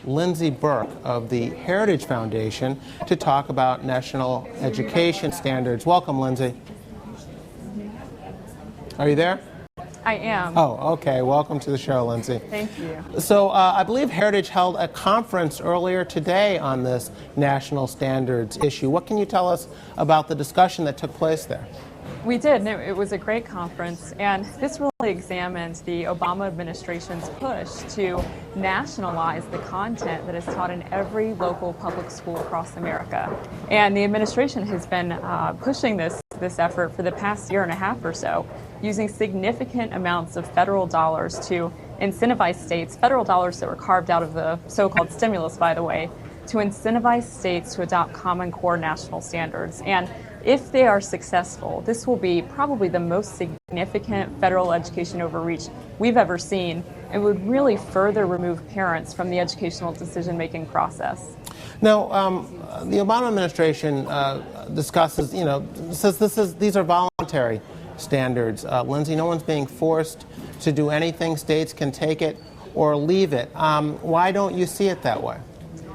Lindsay Burke of the Heritage Foundation to talk about national education standards. Welcome, Lindsay. Are you there? I am. Oh, okay. Welcome to the show, Lindsay. Thank you. So I believe Heritage held a conference earlier today on this national standards issue. What can you tell us about the discussion that took place there? We did. It was a great conference, and this really examined the Obama administration's push to nationalize the content that is taught in every local public school across America. And the administration has been pushing this effort for the past year and a half or so, using significant amounts of federal dollars to incentivize states, federal dollars that were carved out of the so-called stimulus, by the way, to incentivize states to adopt Common Core national standards. And if they are successful, this will be probably the most significant federal education overreach we've ever seen, and would really further remove parents from the educational decision-making process. Now, the Obama administration discusses, says these are voluntary standards. Lindsay, no one's being forced to do anything. States can take it or leave it. Why don't you see it that way?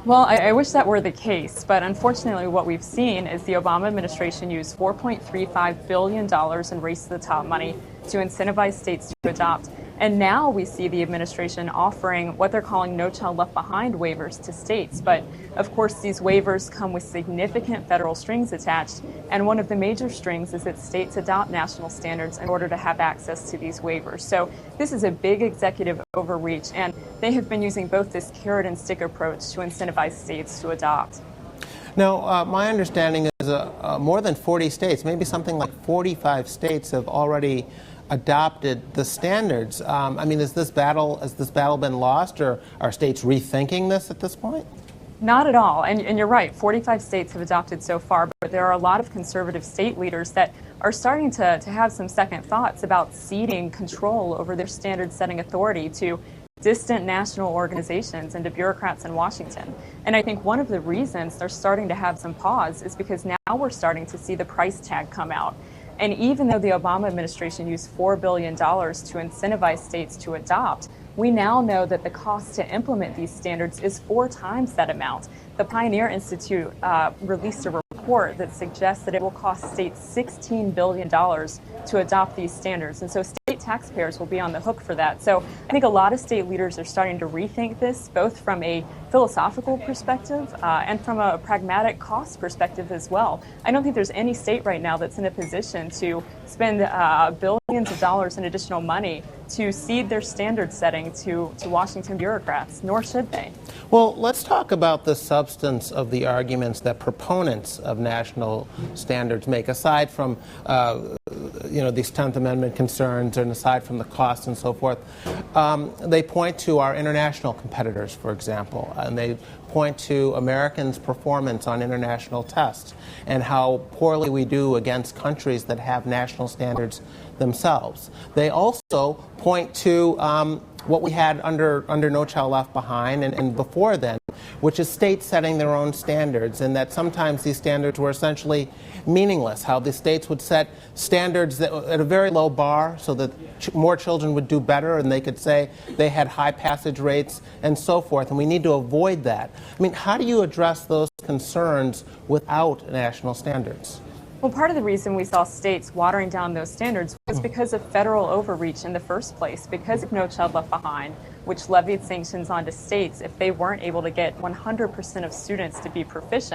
Well, I wish that were the case, but unfortunately what we've seen is the Obama administration use $4.35 billion in Race to the Top money to incentivize states to adopt. And now we see the administration offering what they're calling No Child Left Behind waivers to states. But of course, these waivers come with significant federal strings attached. And one of the major strings is that states adopt national standards in order to have access to these waivers. So this is a big executive overreach, and they have been using both this carrot and stick approach to incentivize states to adopt. Now, my understanding is more than 40 states, maybe something like 45 states have already adopted the standards. Has this battle been lost, or are states rethinking this at this point? Not at all. And you're right, 45 states have adopted so far, but there are a lot of conservative state leaders that are starting to have some second thoughts about ceding control over their standard-setting authority to distant national organizations and to bureaucrats in Washington. And I think one of the reasons they're starting to have some pause is because now we're starting to see the price tag come out. And even though the Obama administration used $4 billion to incentivize states to adopt, we now know that the cost to implement these standards is 4 times that amount. The Pioneer Institute released a report that suggests that it will cost states $16 billion to adopt these standards. And so state taxpayers will be on the hook for that. So I think a lot of state leaders are starting to rethink this, both from a philosophical perspective and from a pragmatic cost perspective as well. I don't think there's any state right now that's in a position to spend billions of dollars in additional money to cede their standard setting to Washington bureaucrats, nor should they. Well, let's talk about the substance of the arguments that proponents of national standards make, aside from these 10th Amendment concerns and aside from the cost and so forth. They point to our international competitors, for example, and they point to Americans' performance on international tests and how poorly we do against countries that have national standards themselves. They also point to what we had under No Child Left Behind and before then, which is states setting their own standards, and that sometimes these standards were essentially meaningless, how the states would set standards that at a very low bar so that more children would do better, and they could say they had high passage rates and so forth, and we need to avoid that. How do you address those concerns without national standards? Well, part of the reason we saw states watering down those standards was because of federal overreach in the first place, because of No Child Left Behind, which levied sanctions onto states if they weren't able to get 100% of students to be proficient.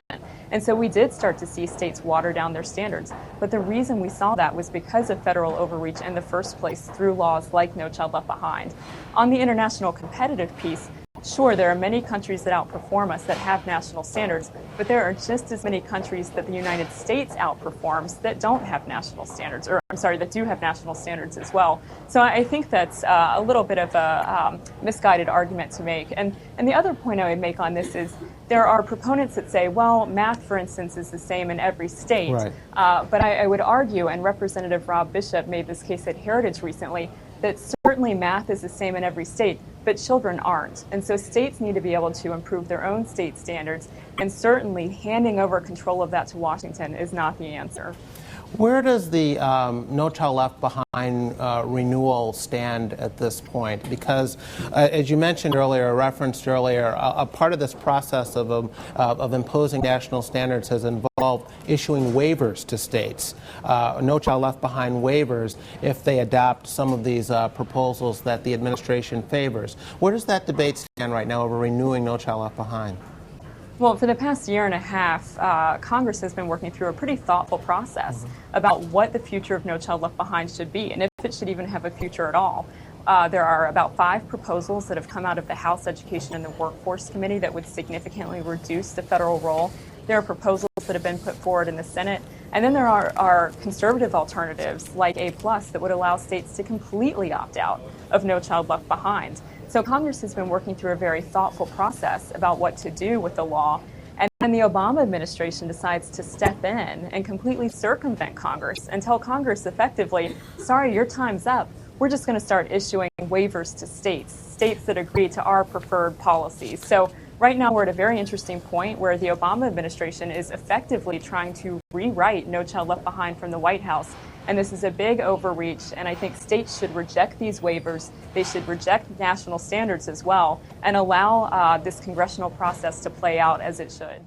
And so we did start to see states water down their standards. But the reason we saw that was because of federal overreach in the first place through laws like No Child Left Behind. On the international competitive piece, sure, there are many countries that outperform us that have national standards, but there are just as many countries that the United States outperforms that don't have national standards, that do have national standards as well. So I think that's a little bit of a misguided argument to make. And the other point I would make on this is there are proponents that say, well, math, for instance, is the same in every state. Right. But I would argue, and Representative Rob Bishop made this case at Heritage recently, that certainly math is the same in every state, but children aren't. And so states need to be able to improve their own state standards, and certainly handing over control of that to Washington is not the answer. Where does the No Child Left Behind renewal stand at this point? Because, as you mentioned earlier, referenced earlier, a part of this process of imposing national standards has involved issuing waivers to states, No Child Left Behind waivers, if they adopt some of these proposals that the administration favors. Where does that debate stand right now over renewing No Child Left Behind? Well, for the past year and a half, Congress has been working through a pretty thoughtful process about what the future of No Child Left Behind should be, and if it should even have a future at all. There are about 5 proposals that have come out of the House Education and the Workforce Committee that would significantly reduce the federal role. There are proposals that have been put forward in the Senate, and then there are conservative alternatives like A+ that would allow states to completely opt out of No Child Left Behind. So Congress has been working through a very thoughtful process about what to do with the law. And then the Obama administration decides to step in and completely circumvent Congress and tell Congress effectively, sorry, your time's up. We're just going to start issuing waivers to states that agree to our preferred policies. So right now we're at a very interesting point where the Obama administration is effectively trying to rewrite No Child Left Behind from the White House. And this is a big overreach, and I think states should reject these waivers. They should reject national standards as well and allow this congressional process to play out as it should.